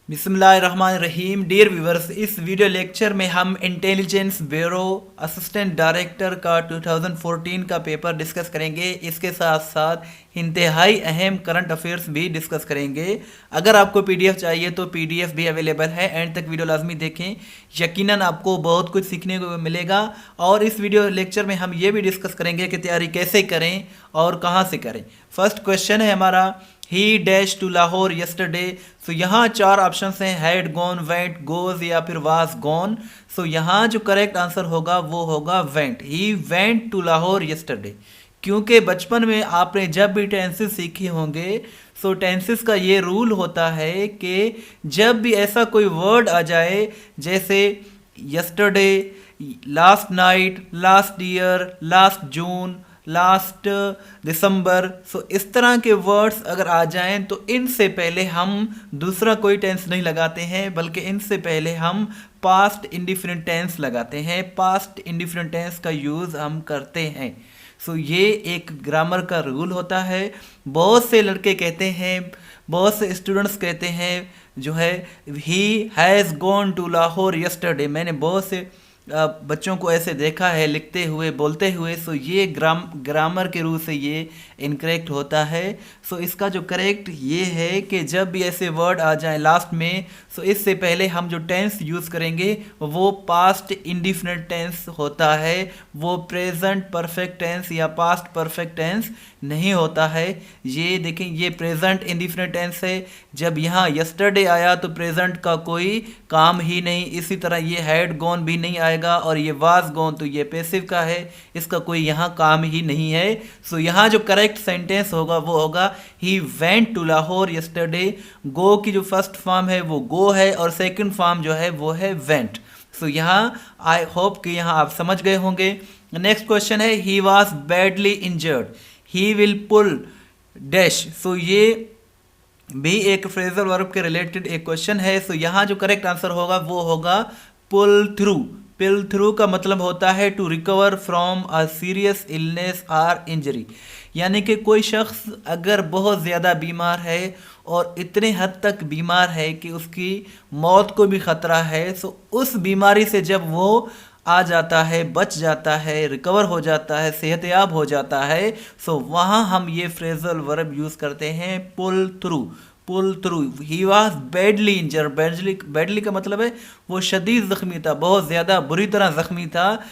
बिस्मिल्लाहिर्रहमानिर्रहीम। Dear viewers, इस video lecture में हम इंटेलिजेंस ब्यूरो असिस्टेंट डायरेक्टर का 2014 का पेपर डिस्कस करेंगे। इसके साथ साथ इंतहाई अहम करंट अफेयर्स भी डिस्कस करेंगे। अगर आपको पीडीएफ चाहिए तो पीडीएफ भी अवेलेबल है। एंड तक वीडियो लाजमी देखें, यकीनन आपको बहुत कुछ सीखने को मिलेगा। और इस वीडियो लेक्चर में हम ये भी डिस्कस करेंगे कि तैयारी कैसे करें और कहाँ से करें। फर्स्ट क्वेश्चन है हमारा, he dash to Lahore yesterday. So यहाँ चार ऑप्शन हैं, हैड गॉन, वेंट, गोज या फिर वाज गॉन। सो यहाँ जो करेक्ट आंसर होगा वो होगा went. He went to Lahore yesterday. क्योंकि बचपन में आपने जब भी टेंसेस सीखे होंगे, सो टेंसेस का ये रूल होता है कि जब भी ऐसा कोई वर्ड आ जाए जैसे yesterday, last night, last year, last June, last December, so इस तरह के वर्ड्स अगर आ जाएं तो इनसे पहले हम दूसरा कोई टेंस नहीं लगाते हैं, बल्कि इनसे पहले हम पास्ट इंडिफिनिट टेंस लगाते हैं। पास्ट इंडिफिनिट टेंस का यूज़ हम करते हैं। सो ये एक ग्रामर का रूल होता है। बहुत से लड़के कहते हैं, बहुत से स्टूडेंट्स कहते हैं जो है, he has gone to Lahore yesterday. मैंने बहुत से बच्चों को ऐसे देखा है लिखते हुए, बोलते हुए। सो ये ग्रामर के रूल से ये इनकरेक्ट होता है। सो इसका जो करेक्ट ये है कि जब भी ऐसे वर्ड आ जाए लास्ट में, सो इससे पहले हम जो टेंस यूज़ करेंगे वो पास्ट इंडिफिनिट टेंस होता है, वो प्रेजेंट परफेक्ट टेंस या पास्ट परफेक्ट टेंस नहीं होता है। ये देखें, ये प्रेजेंट इंडिफिनिट टेंस है। जब यहाँ यस्टरडे आया तो प्रेजेंट का कोई काम ही नहीं। इसी तरह ये हैड गॉन भी नहीं आएगा, और ये वाज गॉन तो ये पैसिव का है, इसका कोई यहाँ काम ही नहीं है। सो यहाँ जो करेक्ट सेंटेंस होगा वो होगा, he went to Lahore yesterday. Go की जो फर्स्ट फॉर्म है वो गो है, और सेकंड फॉर्म जो है वो है वेंट। सो यहाँ आई होप कि यहाँ आप समझ गए होंगे। नेक्स्ट क्वेश्चन है, he was badly injured, he will pull dash. So ये भी एक फ्रेजल वर्ब के रिलेटेड एक क्वेश्चन है। सो यहाँ जो करेक्ट आंसर होगा वो होगा पुल थ्रू। पुल थ्रू का मतलब होता है to recover from a serious illness or injury. यानी कि कोई शख्स अगर बहुत ज़्यादा बीमार है और इतने हद तक बीमार है कि उसकी मौत को भी ख़तरा है, सो उस बीमारी से जब वो आ जाता है, बच जाता है, रिकवर हो जाता है, सेहतयाब हो जाता है, सो वहाँ हम ये फ्रेजल वर्ब यूज़ करते हैं pull through. Pull through. He was badly injure. Badly का मतलब है वो शदीद ज़ख्मी था, बहुत ज़्यादा बुरी तरह ज़ख्मी था,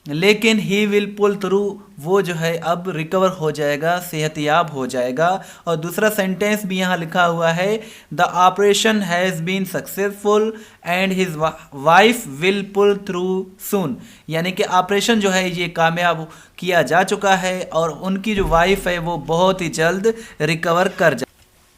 लेकिन ही विल पुल थ्रू, वो जो है अब रिकवर हो जाएगा, सेहतयाब हो जाएगा। और दूसरा सेंटेंस भी यहाँ लिखा हुआ है, the operation has been successful and his wife will pull through soon. यानी कि ऑपरेशन जो है ये कामयाब किया जा चुका है, और उनकी जो वाइफ है वो बहुत ही जल्द रिकवर कर जाए।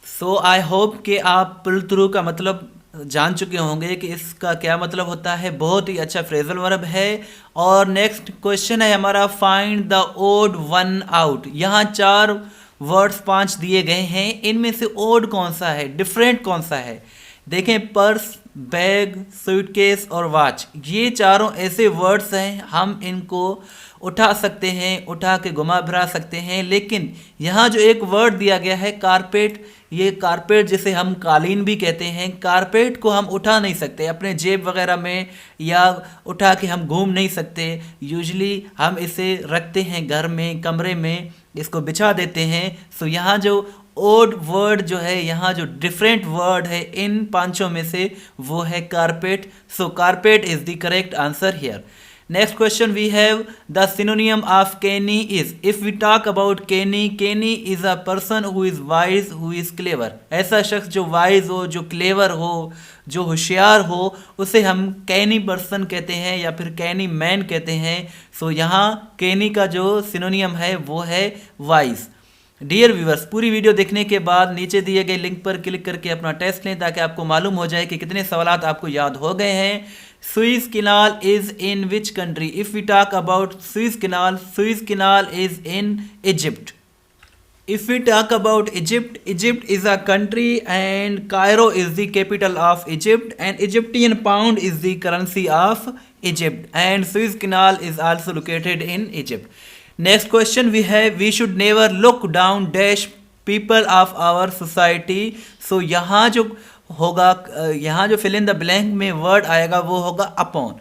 सो आई होप कि आप पुल थ्रू का मतलब जान चुके होंगे कि इसका क्या मतलब होता है। बहुत ही अच्छा फ्रेजल वर्ब है। और नेक्स्ट क्वेश्चन है हमारा, find the odd one out. यहाँ चार वर्ड्स 5 दिए गए हैं, इनमें से ओड कौन सा है, डिफरेंट कौन सा है। देखें, पर्स, बैग, सूटकेस और वॉच, ये चारों ऐसे वर्ड्स हैं, हम इनको उठा सकते हैं, उठा के घुमा फिरा सकते हैं। लेकिन यहाँ जो एक वर्ड दिया गया है कारपेट, ये कारपेट जिसे हम कालीन भी कहते हैं, कारपेट को हम उठा नहीं सकते अपने जेब वगैरह में, या उठा के हम घूम नहीं सकते। यूजली हम इसे रखते हैं घर में, कमरे में, इसको बिछा देते हैं। सो यहाँ जो ओड वर्ड जो है, यहाँ जो डिफरेंट वर्ड है इन पांचों में से, वो है carpet. So carpet is the correct answer here. Next question we have, the synonym of canny is. If we talk about canny, canny is a person who is wise, who is clever. ऐसा शख्स जो wise हो, जो clever हो, जो होशियार हो, उसे हम कैनी पर्सन कहते हैं या फिर कैनी मैन कहते हैं। सो यहाँ कैनी का जो सिनोनियम है वो है वाइज। डियर व्यूवर्स, पूरी वीडियो देखने के बाद नीचे दिए गए लिंक पर क्लिक करके अपना टेस्ट लें, ताकि आपको मालूम हो जाए कि कितने सवालात आपको याद हो गए हैं। Suez canal is in which country? If we talk about Suez canal is in Egypt. If we talk about Egypt, Egypt is a country and Cairo is the capital of Egypt, and Egyptian pound is the currency of Egypt, and Suez Canal is also located in Egypt. Next question we have, we should never look down dash people of our society. So यहाँ जो होगा, यहाँ जो fill in the blank में word आएगा वो होगा upon.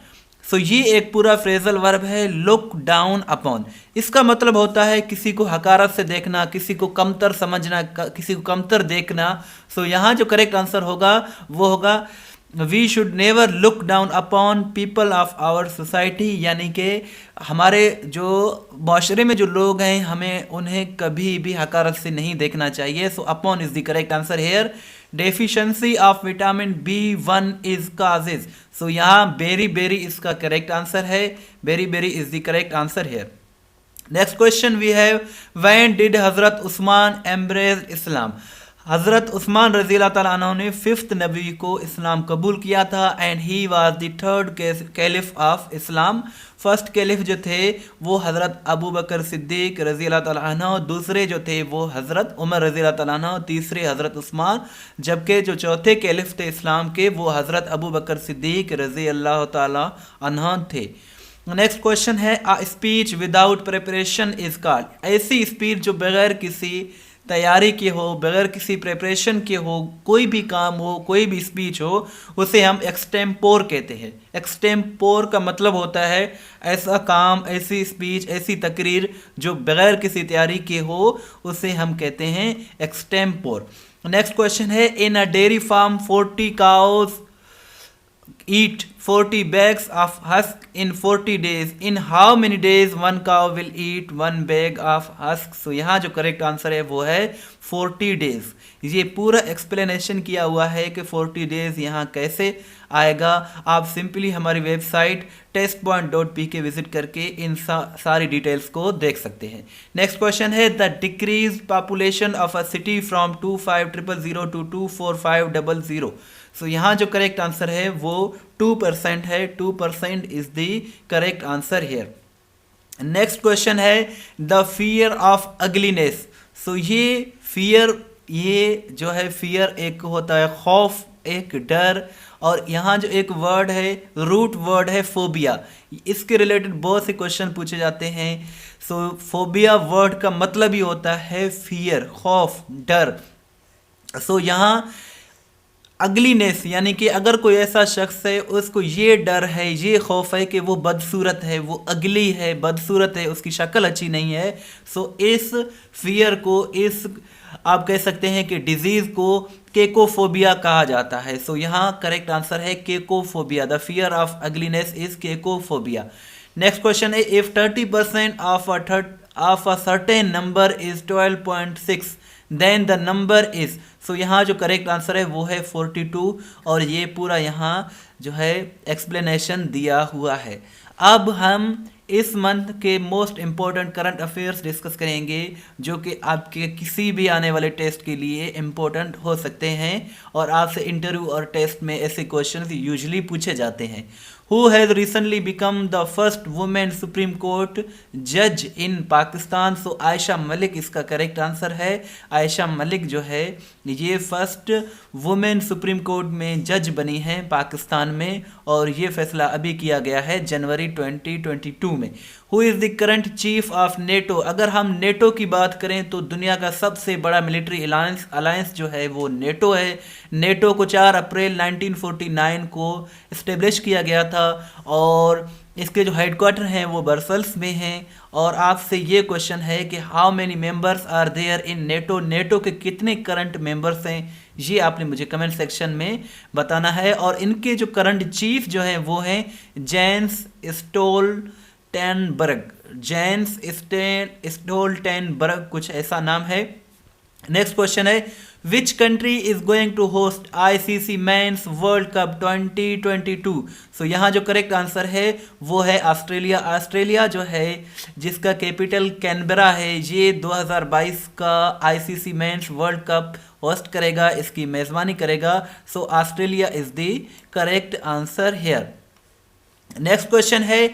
सो ये एक पूरा फ्रेजल वर्ब है, लुक डाउन अपॉन। इसका मतलब होता है किसी को हकारत से देखना, किसी को कमतर समझना, किसी को कमतर देखना। सो यहाँ जो करेक्ट आंसर होगा वो होगा we should never look down upon people of our society, यानी कि हमारे जो माशरे में जो लोग हैं हमें उन्हें कभी भी हकारत से नहीं देखना चाहिए। So upon is the correct answer here. Deficiency of vitamin B1 is causes. So यहाँ बेरी बेरी इसका करेक्ट आंसर है, beriberi is the correct answer here. Next question we have when did Hazrat Usman embrace इस्लाम। हज़रत उस्मान रज़ी अल्लाह तआला अन्हु ने 5th नबी को इस्लाम कबूल किया था and he was the 3rd caliph of Islam. First caliph जो थे वो हज़रत अबू बकर सिद्दीक रज़ी अल्लाह तआला अन्हु, दूसरे जो थे वो हज़रत उमर रज़ी अल्लाह तआला अन्हु, तीसरे हज़रत उस्मान, जबकि जो चौथे कैलिफ थे इस्लाम के वो हज़रत अबू बकर सिद्दीक रज़ी अल्लाह तआला अन्हु थे। नेक्स्ट क्वेश्चन है a speech without preparation is called. ऐसी स्पीच जो बगैर किसी तैयारी के हो, बगैर किसी प्रिपरेशन के हो, कोई भी काम हो, कोई भी स्पीच हो, उसे हम एक्सटेम्पोर कहते हैं। एक्सटेम्पोर का मतलब होता है ऐसा काम, ऐसी स्पीच, ऐसी तकरीर जो बगैर किसी तैयारी के हो, उसे हम कहते हैं एक्सटेम्पोर। नेक्स्ट क्वेश्चन है in a dairy farm 40 cows eat 40 bags of husk in 40 days. In how many days one cow will eat 1 bag of husk? So यहाँ जो करेक्ट आंसर है वो है 40 days। ये पूरा एक्सप्लेनेशन किया हुआ है कि 40 days यहाँ कैसे आएगा। आप सिंपली हमारी वेबसाइट testpoint.pk विजिट करके इन सारी डिटेल्स को देख सकते हैं। नेक्स्ट क्वेश्चन है the decrease population of a city from 2500 to 24500। So यहाँ जो करेक्ट आंसर है वो 2% है। 2% is the correct answer here. Next question है the fear of ugliness. So ये फियर, ये जो है फियर एक होता है खौफ, एक डर, और यहाँ जो एक वर्ड है रूट वर्ड है फोबिया, इसके रिलेटेड बहुत से क्वेश्चन पूछे जाते हैं। सो फोबिया वर्ड का मतलब ही होता है फियर, खौफ, डर। सो यहाँ अगलीनेस यानी कि अगर कोई ऐसा शख्स है उसको ये डर है, ये खौफ है कि वो बदसूरत है, वो अगली है, बदसूरत है, उसकी शक्ल अच्छी नहीं है। सो इस फियर को, इस आप कह सकते हैं कि डिजीज़ को केकोफोबिया कहा जाता है। सो यहाँ करेक्ट आंसर है cacophobia. The fear of ugliness is cacophobia. Next question है if 30% of a certain number is 12.6 then the number is. So यहाँ जो करेक्ट आंसर है वो है 42, और ये पूरा यहाँ जो है एक्सप्लेनेशन दिया हुआ है। अब हम इस मंथ के most important current affairs discuss करेंगे जो कि आपके किसी भी आने वाले टेस्ट के लिए इम्पोर्टेंट हो सकते हैं, और आपसे इंटरव्यू और टेस्ट में ऐसे क्वेश्चंस यूजुअली पूछे जाते हैं। Who has recently become the first woman Supreme Court judge in Pakistan? So Ayesha Malik इसका करेक्ट आंसर है। आयशा मलिक जो है ये फर्स्ट वुमेन सुप्रीम कोर्ट में जज बनी है पाकिस्तान में, और ये फैसला अभी किया गया है जनवरी 2022 में। Who is the current chief of NATO? अगर हम नेटो की बात करें तो दुनिया का सबसे बड़ा मिलिट्री अलायंस जो है वो नेटो है। नेटो को 4 अप्रैल 1949 को इस्टेब्लिश किया गया था, और इसके जो हेडक्वार्टर हैं वो ब्रसेल्स में हैं। और आपसे ये क्वेश्चन है कि how many members are there in NATO? NATO के कितने करंट मेंबर्स हैं, ये आपने मुझे कमेंट सेक्शन में बताना है। और इनके जो करंट चीफ जो हैं वो हैं जेंस स्टोल्टेनबर्ग। जेंस स्टोल्टेनबर्ग कुछ ऐसा नाम है। नेक्स्ट क्वेश्चन है which country is going to host ICC men's world cup 2022? So यहाँ जो करेक्ट आंसर है वो है ऑस्ट्रेलिया। ऑस्ट्रेलिया जो है जिसका कैपिटल कैनबरा है, ये 2022 का ICC men's world cup host करेगा, इसकी मेज़बानी करेगा। So Australia is the correct answer here. Next question है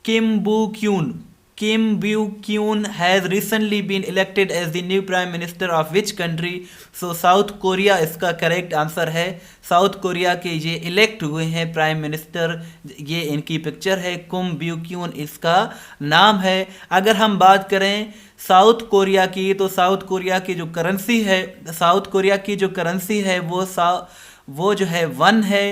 किम बू queue. Kim Boo-kyun has recently been elected as the new prime minister of which country? So south Korea इसका correct answer है। South Korea के ये elect हुए हैं prime minister, ये इनकी पिक्चर है, किम ब्यू-क्यून इसका नाम है। अगर हम बात करें साउथ कोरिया की, तो साउथ कोरिया की जो करेंसी है, साउथ कोरिया की जो करेंसी है वो जो है वन है,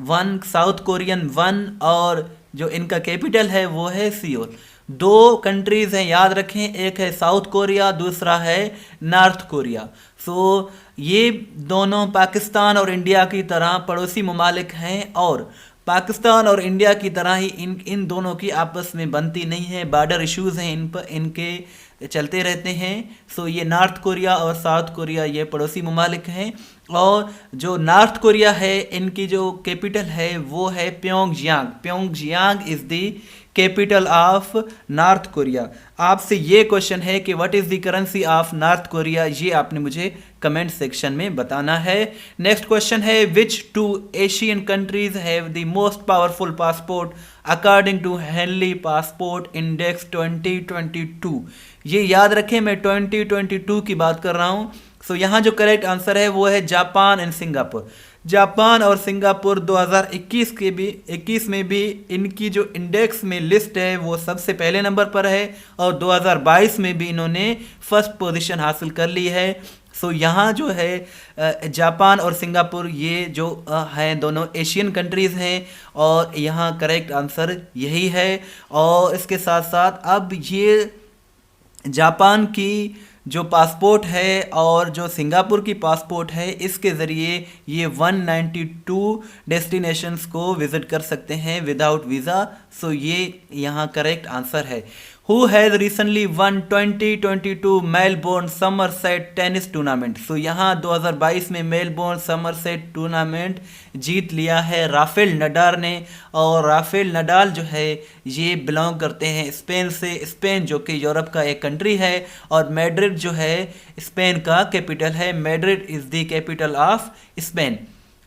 वन साउथ कोरियन वन, और जो इनका कैपिटल है वो है सियोल। दो कंट्रीज हैं, याद रखें, एक है साउथ कोरिया, दूसरा है नॉर्थ कोरिया। सो ये दोनों पाकिस्तान और इंडिया की तरह पड़ोसी ममालिक हैं, और पाकिस्तान और इंडिया की तरह ही इन दोनों की आपस में बनती नहीं है, बॉर्डर इश्यूज हैं इन पर, इनके चलते रहते हैं। सो ये नॉर्थ कोरिया और साउथ कोरिया ये पड़ोसी ममालिक हैं, और जो नॉर्थ कोरिया है इनकी जो कैपिटल है वो है Pyongyang. Pyongyang is the capital of north Korea. आपसे ये क्वेश्चन है कि what is the currency of north Korea, ये आपने मुझे कमेंट सेक्शन में बताना है। नेक्स्ट क्वेश्चन है which two Asian countries have the most powerful passport according to Henley passport index 2022। ये याद रखें, मैं 2022 की बात कर रहा हूँ। सो यहाँ जो करेक्ट आंसर है वो है जापान एंड सिंगापुर। जापान और सिंगापुर 2021 में भी इनकी जो इंडेक्स में लिस्ट है वो सबसे पहले नंबर पर है, और 2022 में भी इन्होंने फर्स्ट पोजीशन हासिल कर ली है। सो यहाँ जो है जापान और सिंगापुर ये जो हैं दोनों एशियन कंट्रीज़ हैं, और यहाँ करेक्ट आंसर यही है। और इसके साथ साथ अब ये जापान की जो पासपोर्ट है और जो सिंगापुर की पासपोर्ट है, इसके ज़रिए ये 192 डेस्टिनेशंस को विज़िट कर सकते हैं विदाउट वीज़ा। सो ये यहाँ करेक्ट आंसर है। Who has recently won 2022 Melbourne Summer Set tennis tournament. So यहाँ 2022 में मेलबोर्न समरसेट टूर्नामेंट जीत लिया है राफेल नडाल ने, और राफेल नडाल जो है ये बिलोंग करते हैं स्पेन से। स्पेन जो कि यूरोप का एक कंट्री है, और मैड्रिड जो है स्पेन का कैपिटल है। Madrid is the capital of Spain.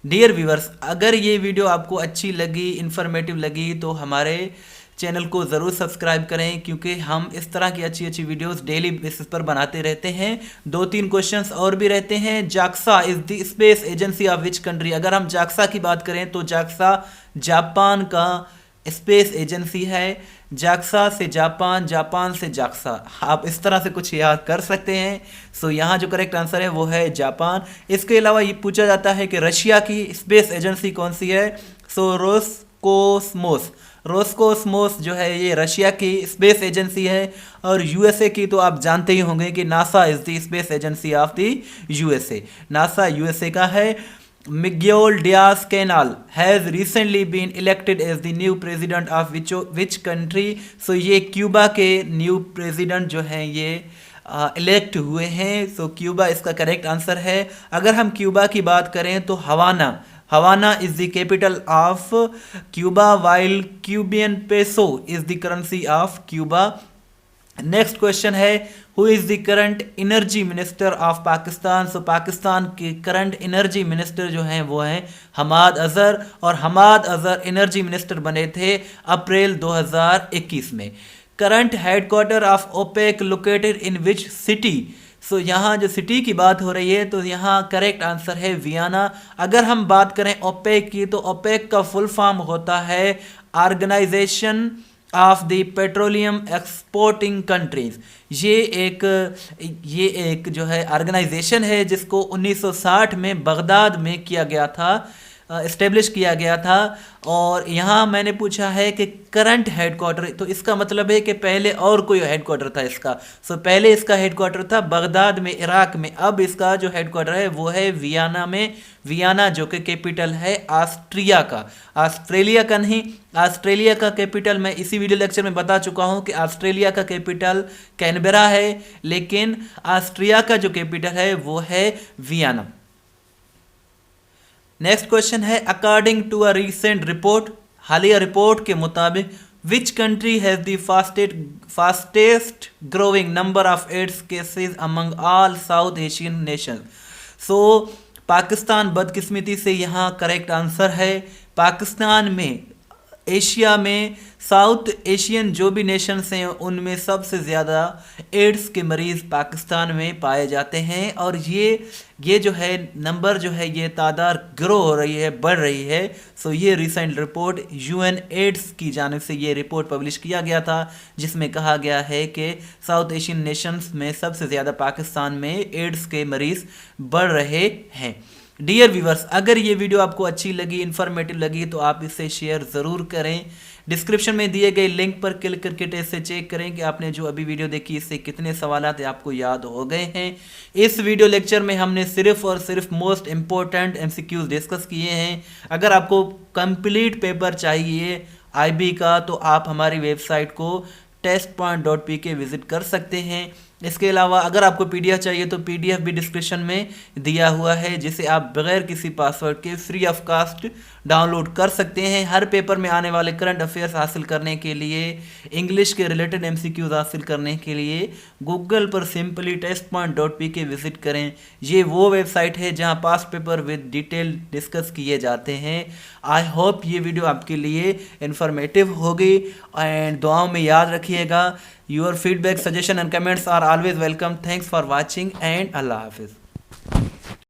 Dear viewers, अगर ये वीडियो आपको अच्छी लगी, इन्फॉर्मेटिव लगी, तो हमारे चैनल को ज़रूर सब्सक्राइब करें, क्योंकि हम इस तरह की अच्छी अच्छी वीडियोस डेली बेसिस पर बनाते रहते हैं। 2-3 क्वेश्चंस और भी रहते हैं। JAXA is the space agency of which country. अगर हम जाक्सा की बात करें तो जाक्सा जापान का स्पेस एजेंसी है। जाक्सा से जापान, जापान से जाक्सा, आप इस तरह से कुछ याद कर सकते हैं। सो यहाँ जो करेक्ट आंसर है वो है जापान। इसके अलावा ये पूछा जाता है कि रशिया की स्पेस एजेंसी कौन सी है। सो रोस्कोसमोस जो है ये रशिया की स्पेस एजेंसी है, और यूएसए की तो आप जानते ही होंगे कि NASA is the space agency of the USA. NASA USA का है। Miguel Diaz Canel has recently been elected as the new president of which country. So ये क्यूबा के न्यू प्रेसिडेंट जो हैं ये इलेक्ट हुए हैं। सो क्यूबा इसका करेक्ट आंसर है। अगर हम क्यूबा की बात करें तो Havana is the capital of Cuba, while Cuban peso is the currency of Cuba. Next question है who is the current energy minister of Pakistan. So Pakistan के करंट एनर्जी मिनिस्टर जो हैं वो हैं हमाद अजहर, और हमाद अजहर एनर्जी मिनिस्टर बने थे अप्रैल 2021 में। Current headquarter of OPEC located in which city. So यहाँ जो सिटी की बात हो रही है तो यहाँ करेक्ट आंसर है वियना। अगर हम बात करें ओपेक की तो ओपेक का फुल फॉर्म होता है organisation of the petroleum exporting countries. ये एक जो है ऑर्गेनाइजेशन है जिसको 1960 में बगदाद में किया गया था, इस्टेब्लिश किया गया था। और यहाँ मैंने पूछा है कि करंट हेडक्वार्टर, तो इसका मतलब है कि पहले और कोई हेडक्वार्टर था इसका। सो पहले इसका हेडक्वार्टर था बगदाद में, इराक में। अब इसका जो हेडक्वार्टर है वो है वियना में। वियना जो कि कैपिटल है ऑस्ट्रिया का, ऑस्ट्रेलिया का नहीं। ऑस्ट्रेलिया का कैपिटल मैं इसी वीडियो लेक्चर में बता चुका हूँ कि ऑस्ट्रेलिया का कैपिटल कैनबेरा है, लेकिन ऑस्ट्रिया का जो कैपिटल है वो है वियना। नेक्स्ट क्वेश्चन है according to a recent report, हालिया रिपोर्ट के मुताबिक which country has the fastest growing number of AIDS cases among all South Asian nation. So Pakistan बदकिस्मती से यहाँ करेक्ट आंसर है। पाकिस्तान में एशिया में साउथ एशियन जो भी नेशंस हैं उनमें सबसे ज़्यादा एड्स के मरीज़ पाकिस्तान में पाए जाते हैं, और ये जो है नंबर जो है ये तादाद ग्रो हो रही है, बढ़ रही है। सो ये रिसेंट रिपोर्ट यूएन एड्स की जानिब से ये रिपोर्ट पब्लिश किया गया था, जिसमें कहा गया है कि साउथ एशियन नेशंस में सबसे ज़्यादा पाकिस्तान में एड्स के मरीज़ बढ़ रहे हैं। डियर व्यूवर्स, अगर ये वीडियो आपको अच्छी लगी, इन्फॉर्मेटिव लगी तो आप इसे शेयर ज़रूर करें। डिस्क्रिप्शन में दिए गए लिंक पर क्लिक करके टेस्ट से चेक करें कि आपने जो अभी वीडियो देखी इससे कितने सवालात आपको याद हो गए हैं। इस वीडियो लेक्चर में हमने सिर्फ और सिर्फ मोस्ट इम्पोर्टेंट एमसीक्यूज डिस्कस किए हैं। अगर आपको कंप्लीट पेपर चाहिए आईबी का तो आप हमारी वेबसाइट को testpoint.pk विजिट कर सकते हैं। इसके अलावा अगर आपको पीडीएफ चाहिए तो पीडीएफ भी डिस्क्रिप्शन में दिया हुआ है, जिसे आप बगैर किसी पासवर्ड के फ्री ऑफ कास्ट डाउनलोड कर सकते हैं। हर पेपर में आने वाले करंट अफेयर्स हासिल करने के लिए, इंग्लिश के रिलेटेड एमसीक्यूज हासिल करने के लिए गूगल पर सिंपली testpoint.pk विजिट करें। ये वो वेबसाइट है जहां past paper with detail discuss किए जाते हैं। आई होप ये वीडियो आपके लिए इंफॉर्मेटिव होगी एंड दुआओं में याद रखिएगा। Your feedback, suggestion and comments are always welcome. Thanks for watching and Allah Hafiz.